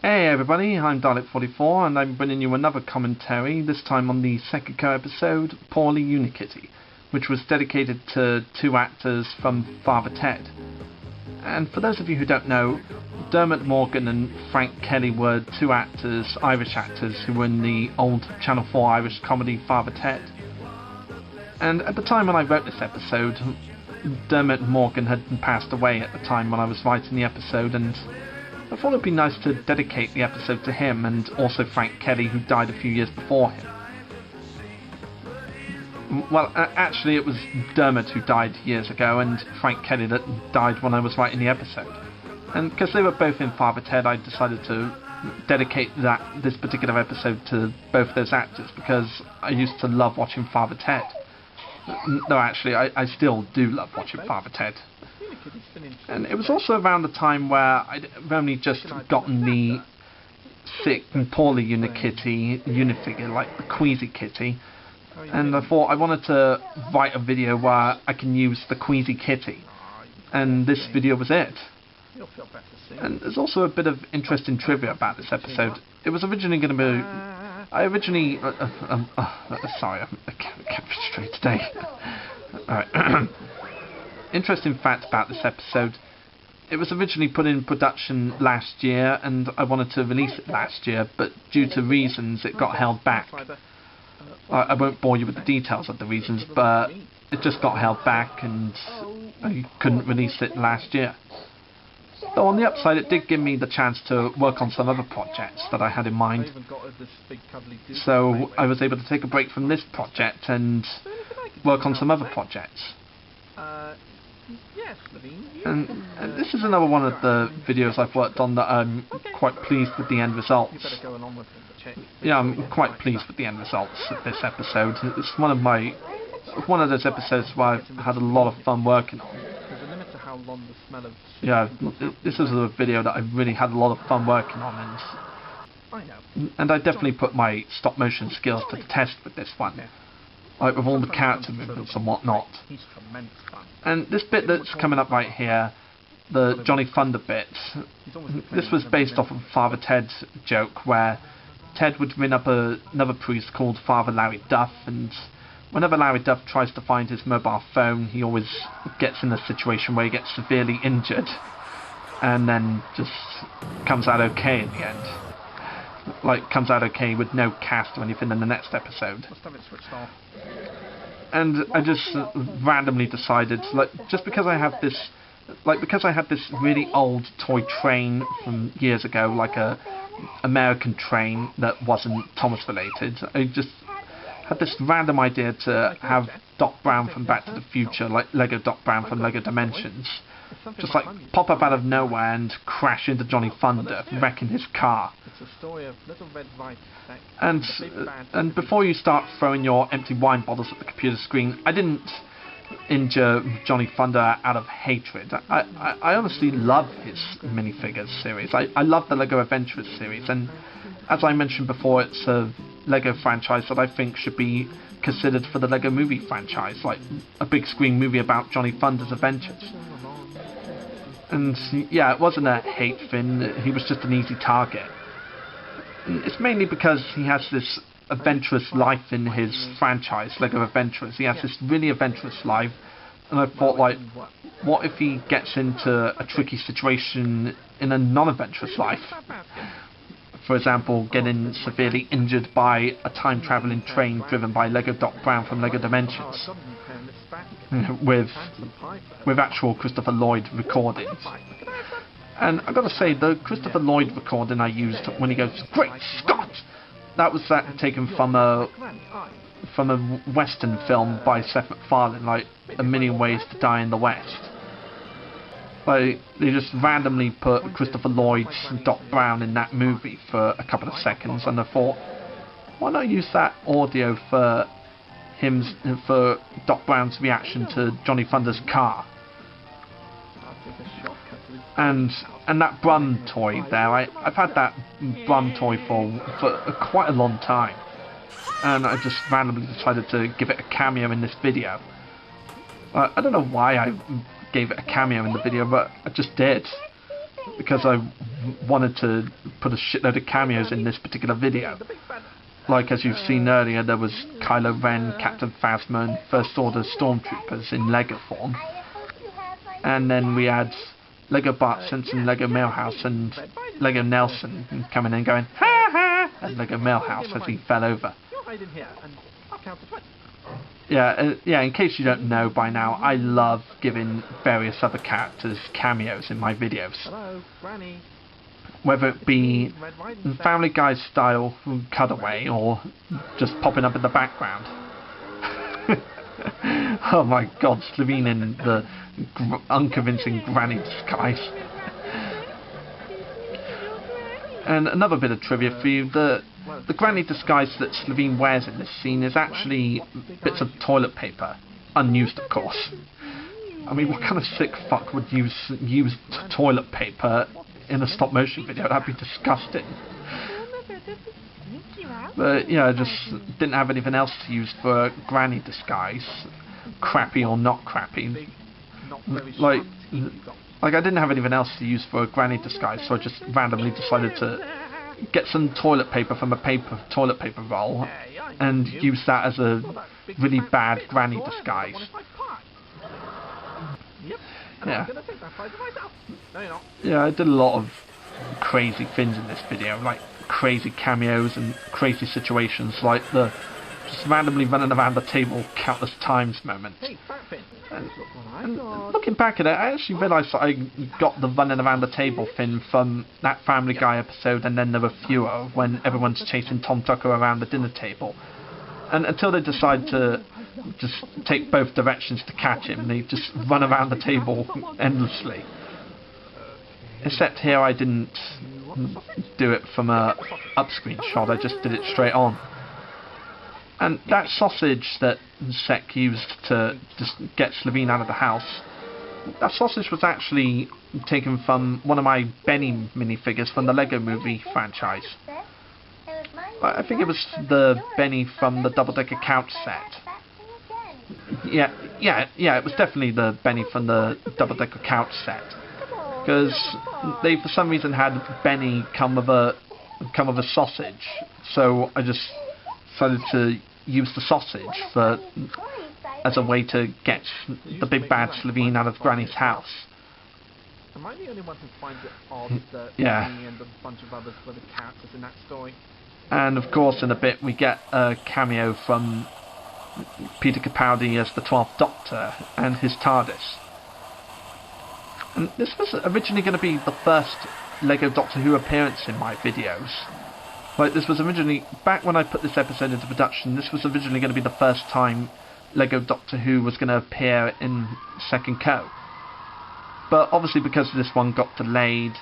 Hey everybody, I'm Dalek44 and I'm bringing you another commentary, this time on the second episode, Poorly Unikitty, which was dedicated to two actors from Father Ted. And for those of you who don't know, Dermot Morgan and Frank Kelly were two actors, Irish actors, who were in the old Channel 4 Irish comedy Father Ted. And at the time when I wrote this episode, Dermot Morgan had passed away at the time when I was writing the episode, and I thought it'd be nice to dedicate the episode to him and also Frank Kelly, who died a few years before him. Well, actually it was Dermot who died years ago and Frank Kelly that died when I was writing the episode. And because they were both in Father Ted, I decided to dedicate this particular episode to both those actors, because I used to love watching Father Ted. No, actually, I still do love watching Father Ted. And it was also around the time where I'd only just gotten the sick and poorly Unikitty unifigure, like the Queasy Kitty, and I thought I wanted to write a video where I can use the Queasy Kitty, and this video was it. And there's also a bit of interesting trivia about this episode. It was originally going to be... sorry, I can't be straight today. Alright. Interesting fact about this episode, it was originally put in production last year and I wanted to release it last year, but due to reasons it got held back. I won't bore you with the details of the reasons, but it just got held back and I couldn't release it last year. Though on the upside, it did give me the chance to work on some other projects that I had in mind. So I was able to take a break from this project and work on some other projects. And this is another one of the videos I've worked on that I'm quite pleased with the end results. Yeah, I'm quite pleased with the end results of this episode. It's one of those episodes where I've had a lot of fun working on. Yeah, this is a video that I really had a lot of fun working on, and I definitely put my stop motion skills to the test with this one. Like with all the character movements and whatnot. And this bit that's coming up right here, the Johnny Thunder bit, this was based off of Father Ted's joke where Ted would ring up another priest called Father Larry Duff, and whenever Larry Duff tries to find his mobile phone, he always gets in a situation where he gets severely injured and then just comes out okay in the end. Like, comes out okay with no cast or anything in the next episode. And I just randomly decided, like, just because I have this, because I had this really old toy train from years ago, like a American train that wasn't Thomas related, I just had this random idea to have Doc Brown from Back to the Future, like Lego Doc Brown from Lego Dimensions, just like pop up out of nowhere and crash into Johnny Thunder, wrecking his car. And before you start throwing your empty wine bottles at the computer screen, I didn't injure Johnny Thunder out of hatred. I honestly love his minifigures series. I love the Lego Adventurers series, and as I mentioned before, it's a Lego franchise that I think should be considered for the Lego movie franchise, like a big screen movie about Johnny Thunder's adventures. And yeah, it wasn't a hate thing, he was just an easy target. And it's mainly because he has this adventurous life in his franchise, Lego Adventurers. He has this really adventurous life, and I thought, like, what if he gets into a tricky situation in a non-adventurous life? For example, getting severely injured by a time-travelling train driven by Lego Doc Brown from Lego Dimensions, with actual Christopher Lloyd recordings. And I've got to say, the Christopher Lloyd recording I used when he goes, "Great Scott!" that was taken from a Western film by Seth MacFarlane, like A Million Ways to Die in the West. Like, they just randomly put Christopher Lloyd and Doc Brown in that movie for a couple of seconds, and I thought, why not use that audio for Doc Brown's reaction to Johnny Thunder's car? And that Brum toy there, I've had that Brum toy for quite a long time, and I just randomly decided to give it a cameo in this video. I don't know why I gave it a cameo in the video, but I just did. because I wanted to put a shitload of cameos in this particular video. Like, as you've seen earlier, there was Kylo Ren, Captain Phasma, and First Order Stormtroopers in Lego form. And then we had Lego Bart Simpson, Lego Millhouse, and Lego Nelson coming in going, ha ha, and Lego Millhouse as he fell over. Yeah, in case you don't know by now, I love giving various other characters cameos in my videos. Hello, Granny. Whether it be Family Guy style cutaway or just popping up in the background. Oh my god, Slovene in the unconvincing granny disguise. And another bit of trivia for you, the granny disguise that Slovene wears in this scene is actually bits of toilet paper, unused of course. I mean, what kind of sick fuck would use used toilet paper in a stop motion video? That'd be disgusting. But yeah, I just didn't have anything else to use for a granny disguise, crappy or not crappy. Like I didn't have anything else to use for a granny disguise, so I just randomly decided to get some toilet paper from a toilet paper roll and use that as a really bad granny disguise. Yeah, I did a lot of crazy things in this video, like crazy cameos and crazy situations, like the just randomly running around the table countless times moment. And looking back at it, I actually realised that I got the running around the table thing from that Family Guy episode, and then there were fewer when everyone's chasing Tom Tucker around the dinner table. And until they decide to just take both directions to catch him, they just run around the table endlessly. Except here I didn't do it from a up-screen shot, I just did it straight on. And that sausage that Sek used to just get Slovene out of the house, that sausage was actually taken from one of my Benny minifigures from the Lego Movie franchise. I think it was the Benny from the double-decker couch set. Yeah, it was definitely the Benny from the double-decker couch set. Because they, for some reason, had Benny come with a sausage, so I just decided to use the sausage as a way to get the big bad Slovene out of Granny's house. Am I the only one who finds it odd that me and a bunch of others were the characters in that story? And of course, in a bit, we get a cameo from Peter Capaldi as the 12th Doctor and his TARDIS. And this was originally going to be the first Lego Doctor Who appearance in my videos. Like, this was originally, back when I put this episode into production, this was originally going to be the first time Lego Doctor Who was going to appear in Second Co. But obviously, because this one got delayed,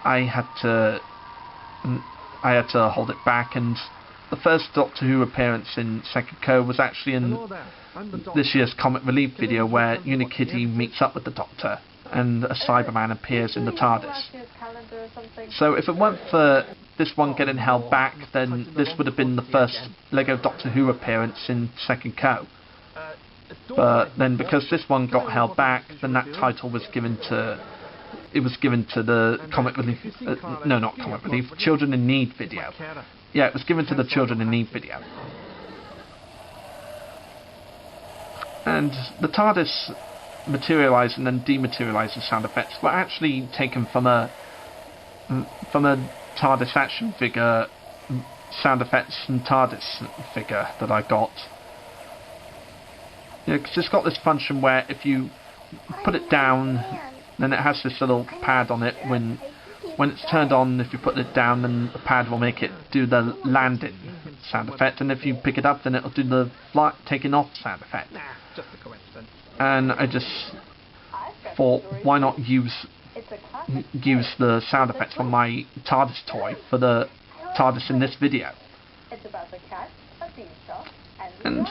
I had to hold it back, and the first Doctor Who appearance in Second Co was actually in this year's Comic Relief video, where Unikitty meets up with the Doctor and a Cyberman appears in the TARDIS. So if it weren't for this one getting held back, then this would have been the first Lego Doctor Who appearance in Second Co. But then because this one got held back, then that title was given to the Comic Relief, no, not Comic Relief, Children in Need video. Yeah, it was given to the Children in Need video. And the TARDIS materialising and dematerialising sound effects were actually taken from a TARDIS action figure sound effects and TARDIS figure that I got. Yeah, because it's got this function where if you put it down, then it has this little pad on it. When it's turned on, if you put it down, then the pad will make it do the landing sound effect, and if you pick it up, then it'll do the taking off sound effect. Just a coincidence. And I just thought, why not use the sound effects from my TARDIS toy for the TARDIS in this video. And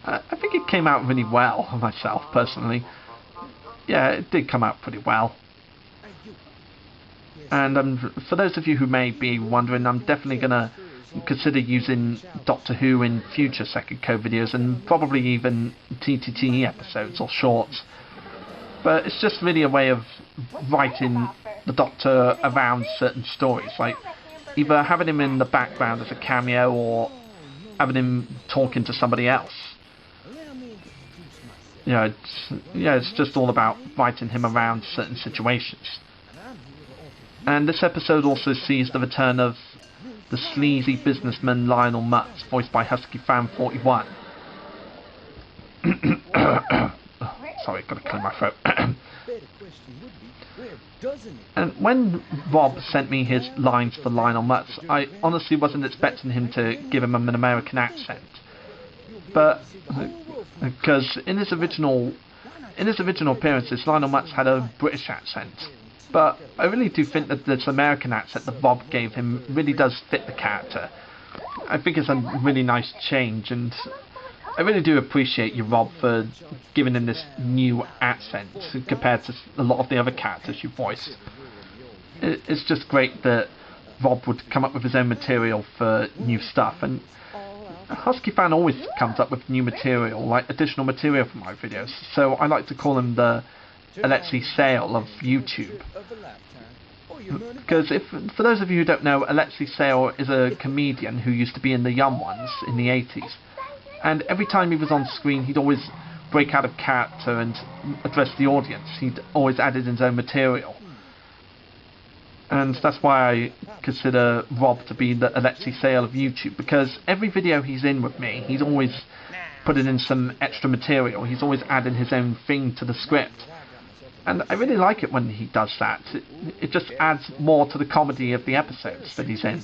I think it came out really well myself, personally. Yeah, it did come out pretty well. And for those of you who may be wondering, I'm definitely going to consider using Doctor Who in future Second Co videos, and probably even TTT episodes or shorts. But it's just really a way of writing the Doctor around certain stories, like either having him in the background as a cameo or having him talking to somebody else. It's just all about writing him around certain situations. And this episode also sees the return of the sleazy businessman Lionel Mutz, voiced by Husky Fan 41. Sorry, gotta clear my throat. And when Rob sent me his lines for Lionel Mutz, I honestly wasn't expecting him to give him an American accent. But because in his original appearances, Lionel Mutz had a British accent. But I really do think that this American accent that Rob gave him really does fit the character. I think it's a really nice change, and I really do appreciate you, Rob, for giving him this new accent compared to a lot of the other characters you voiced. It's just great that Rob would come up with his own material for new stuff, and Husky Fan always comes up with new material, like additional material for my videos, so I like to call him the Alexei Sale of YouTube. Because for those of you who don't know, Alexei Sale is a comedian who used to be in the Young Ones in the 80s. And every time he was on screen, he'd always break out of character and address the audience. He'd always added his own material. And that's why I consider Rob to be the Alexei Sale of YouTube, because every video he's in with me, he's always putting in some extra material. He's always adding his own thing to the script. And I really like it when he does that. It just adds more to the comedy of the episodes that he's in.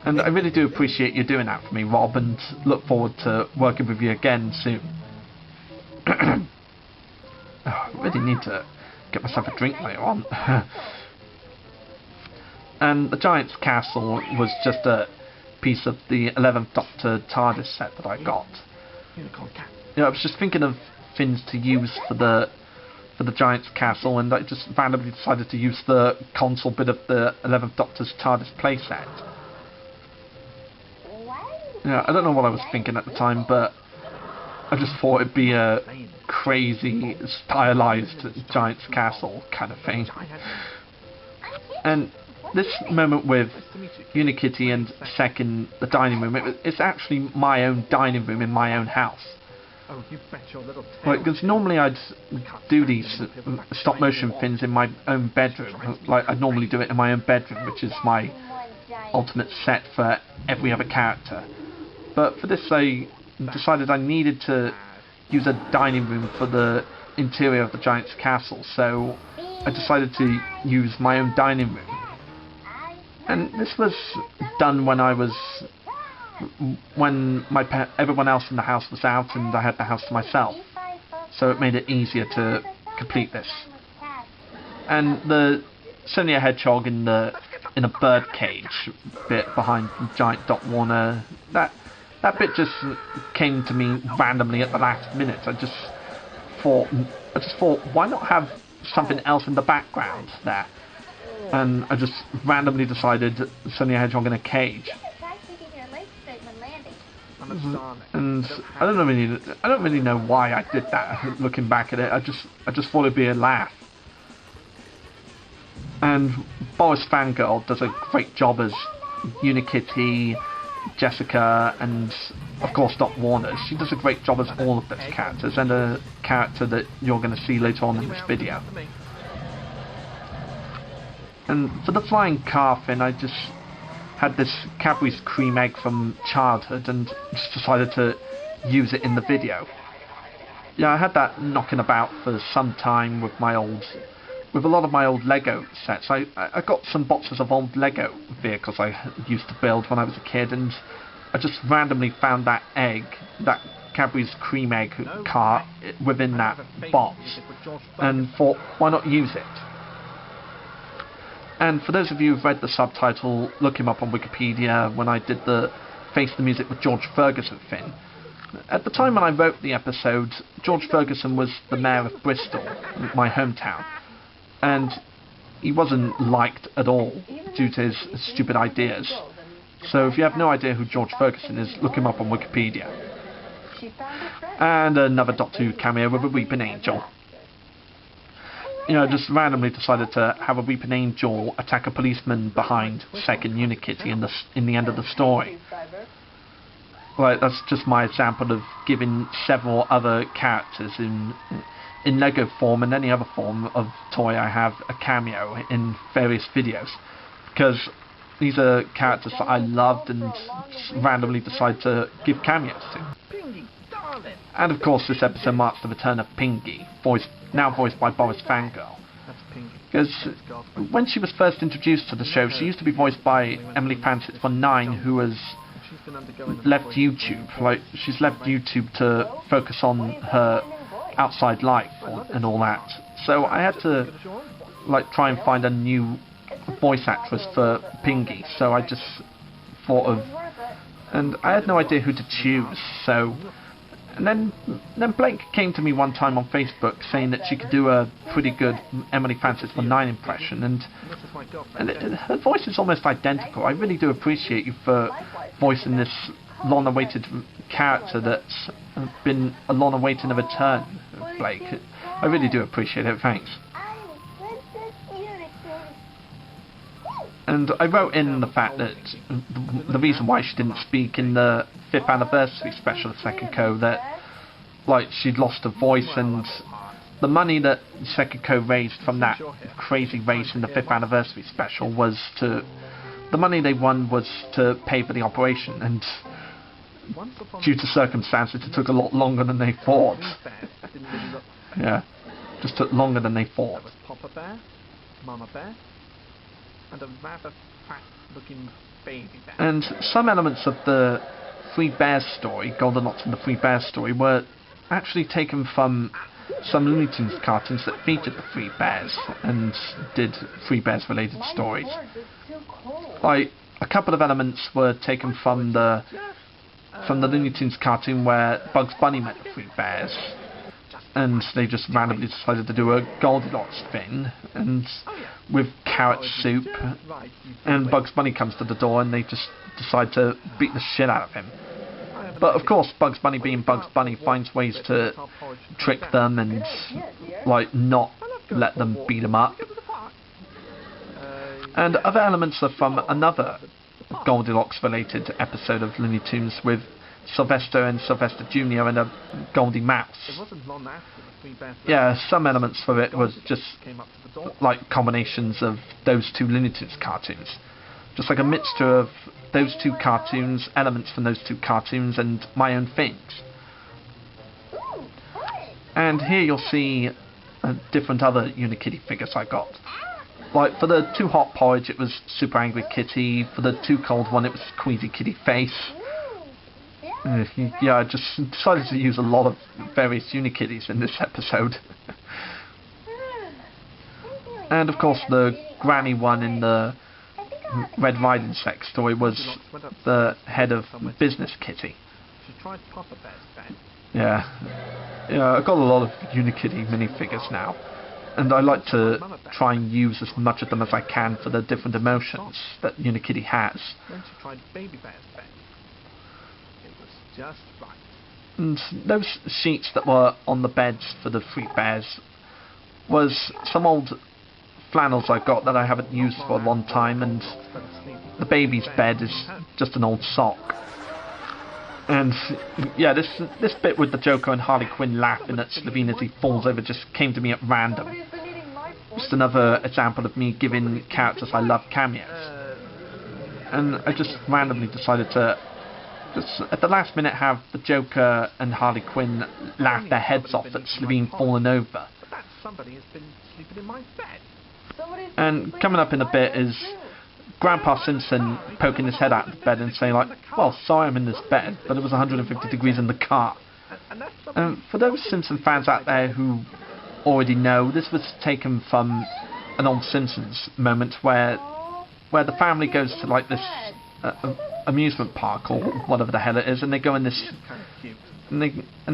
And I really do appreciate you doing that for me, Rob, and look forward to working with you again soon. I really need to get myself a drink later on. And the Giant's Castle was just a piece of the 11th Doctor TARDIS set that I got. I was just thinking of things to use for the Giant's Castle, and I just randomly decided to use the console bit of the 11th Doctor's TARDIS playset. I don't know what I was thinking at the time, but I just thought it'd be a crazy, stylized Giant's Castle kind of thing. And this moment with Unikitty and Second, the dining room, it's actually my own dining room in my own house. Oh, you bet your little tail. Like, because normally I'd do these stop motion things in my own bedroom. Like, I'd normally do it in my own bedroom, which is my ultimate set for every other character. But for this, I decided I needed to use a dining room for the interior of the Giant's Castle, so I decided to use my own dining room. And this was done when everyone else in the house was out and I had the house to myself, so it made it easier to complete this. And the Sonia Hedgehog in a bird cage bit behind Giant Dot Warner, that bit just came to me randomly at the last minute. I just thought, why not have something else in the background there? And I just randomly decided Sonia Hedgehog in a cage. And I don't really know why I did that. Looking back at it, I just thought it'd be a laugh. And Boris Fangirl does a great job as Unikitty, Jessica, and of course Dot Warner. She does a great job as all of those characters, and a character that you're going to see later on in this video. And for the flying car thing, I just had this Cadbury's cream egg from childhood and just decided to use it in the video. Yeah, I had that knocking about for some time with a lot of my old Lego sets. I got some boxes of old Lego vehicles I used to build when I was a kid, and I just randomly found that egg, that Cadbury's cream egg car within that box, and thought, why not use it? And for those of you who've read the subtitle, look him up on Wikipedia when I did the Face the Music with George Ferguson thing. At the time when I wrote the episode, George Ferguson was the mayor of Bristol, my hometown, and he wasn't liked at all due to his stupid ideas. So if you have no idea who George Ferguson is, look him up on Wikipedia. And another Doctor Who cameo with a weeping angel. just randomly decided to have a weeping angel attack a policeman behind second Unikitty in the end of the story. Like, that's just my example of giving several other characters in Lego form and any other form of toy I have a cameo in various videos. Because these are characters that I loved and randomly decided to give cameos to. And of course this episode marks the return of Pingy, now voiced by Boris Fangirl. Because when she was first introduced to the show, she used to be voiced by Emily Francis von 9, who has left YouTube. Like, she's left YouTube to focus on her outside life and all that. So I had to try and find a new voice actress for Pingy. So I just thought of, and I had no idea who to choose. So, and then Blake came to me one time on Facebook saying that she could do a pretty good Emily Francis von 9 impression, and her voice is almost identical. I really do appreciate you for voicing this long-awaited character that's been a long-awaiting return, Blake. I really do appreciate it, thanks. And I wrote in the fact that the reason why she didn't speak in the 5th anniversary special of Sekiko, that she'd lost her voice, and the money that Sekiko raised from that crazy race in the 5th anniversary special was the money they won was to pay for the operation, and due to circumstances it took a lot longer than they thought. Yeah, just took longer than they thought. Papa Bear, Mama Bear, and a rather fat-looking baby bear. And some elements of the Three Bears story, Goldilocks and the Three Bears story, were actually taken from some Looney Tunes cartoons that featured the Three Bears and did Three Bears related stories. Like, a couple of elements were taken from the Looney Tunes cartoon where Bugs Bunny met the Three Bears, and they just randomly decided to do a Goldilocks thing, and with carrot soup, and Bugs Bunny comes to the door and they just decide to beat the shit out of him. But of course, Bugs Bunny being Bugs Bunny finds ways to trick them and not let them beat him up. And other elements are from another Goldilocks related episode of Looney Tunes with Sylvester and Sylvester Jr. and a Goldie Mouse. Yeah, some elements for it was just combinations of those two Looney Tunes cartoons. Just like a mixture of those two cartoons, elements from those two cartoons, and my own things. And here you'll see different other Unikitty figures I got. Like, for the Too Hot Porridge it was Super Angry Kitty, for the Too Cold one it was Queasy Kitty Face. Yeah, I just decided to use a lot of various Unikitties in this episode. And of course the granny one in the Red Riding sex story was the head of Business Kitty. Yeah, I've got a lot of Unikitty minifigures now, and I like to try and use as much of them as I can for the different emotions that Unikitty has. Just right. And those sheets that were on the beds for the Three Bears was some old flannels I got that I haven't used for a long time, and the baby's bed is just an old sock. And yeah, this bit with the Joker and Harley Quinn laughing at Slovene as he falls over just came to me at random. Just another example of me giving characters I love cameos. And I just randomly decided to just at the last minute have the Joker and Harley Quinn laugh their heads off at Slovene falling over. Somebody has been sleeping in my bed. And coming up in a bit is Grandpa Simpson poking his head out of bed and saying well, sorry I'm in this bed, but it was 150 degrees in the car. For those Simpson fans out there who already know, this was taken from an old Simpsons moment where the family goes to this amusement park or whatever the hell it is, and they go in this and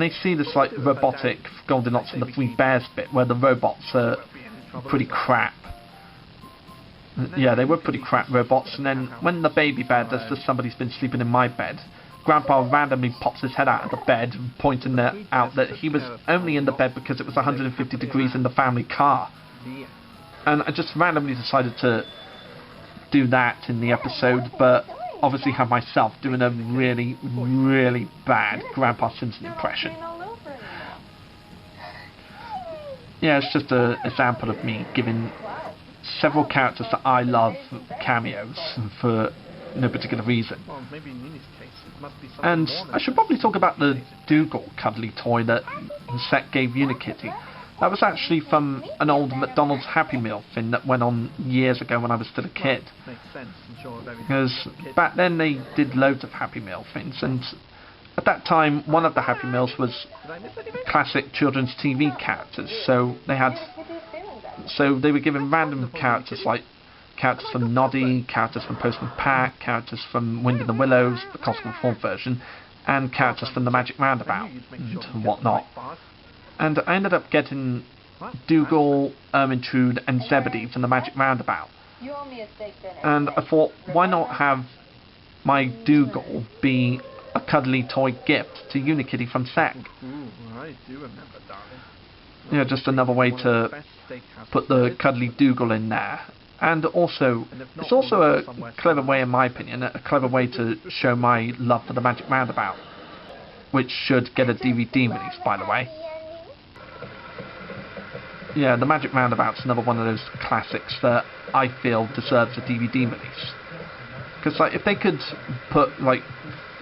they see this robotic Goldilocks and the Three Bears bit where the robots are pretty crap. Yeah, they were pretty crap robots, and then when the baby bear does this, somebody's been sleeping in my bed, Grandpa randomly pops his head out of the bed, pointing out that he was only in the bed because it was 150 degrees in the family car. And I just randomly decided to do that in the episode, but obviously have myself doing a really, really bad Grandpa Simpson impression. Yeah, it's just an example of me giving several characters that I love cameos for no particular reason. Well, maybe in Nini's case, it must be something And more than I should probably talk about the Dougal cuddly toy that Seth gave Unikitty. That was actually from an old McDonald's Happy Meal thing that went on years ago when I was still a kid. Makes sense, I'm sure. Because back then they did loads of Happy Meal things, and at that time one of the Happy Meals was classic children's TV characters. So they were given random characters, like characters from Noddy, characters from Postman Pat, characters from Wind in the Willows, the Cosmic Fall version, and characters from the Magic Roundabout and whatnot. And I ended up getting Dougal, Ermintrude, and Zebedee from the Magic Roundabout. And I thought, why not have my Dougal be a cuddly toy gift to Unikitty from Sek? I do remember, darling. Yeah, just another way to put the cuddly Dougal in there. And also, it's also a clever way, in my opinion, a clever way to show my love for the Magic Roundabout, which should get a DVD release, by the way. Yeah, the Magic Roundabout's another one of those classics that I feel deserves a DVD release. Because like, if they could put like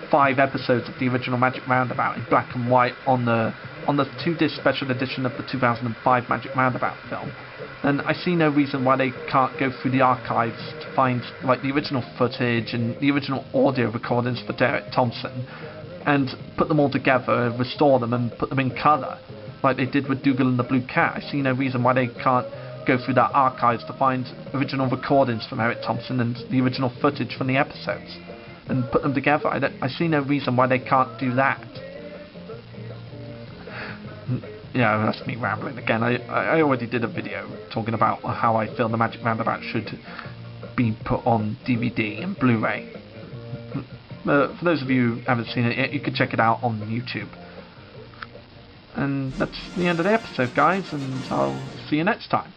5 episodes of the original Magic Roundabout in black and white on the 2-disc special edition of the 2005 Magic Roundabout film, then I see no reason why they can't go through the archives to find like the original footage and the original audio recordings for Derek Thompson and put them all together, restore them and put them in colour, like they did with Dougal and the Blue Cat. I see no reason why they can't go through that archives to find original recordings from Eric Thompson and the original footage from the episodes and put them together. I see no reason why they can't do that. Yeah, that's me rambling again. I already did a video talking about how I feel the Magic Roundabout should be put on DVD and Blu-ray. For those of you who haven't seen it yet, you can check it out on YouTube. And that's the end of the episode, guys, and I'll see you next time.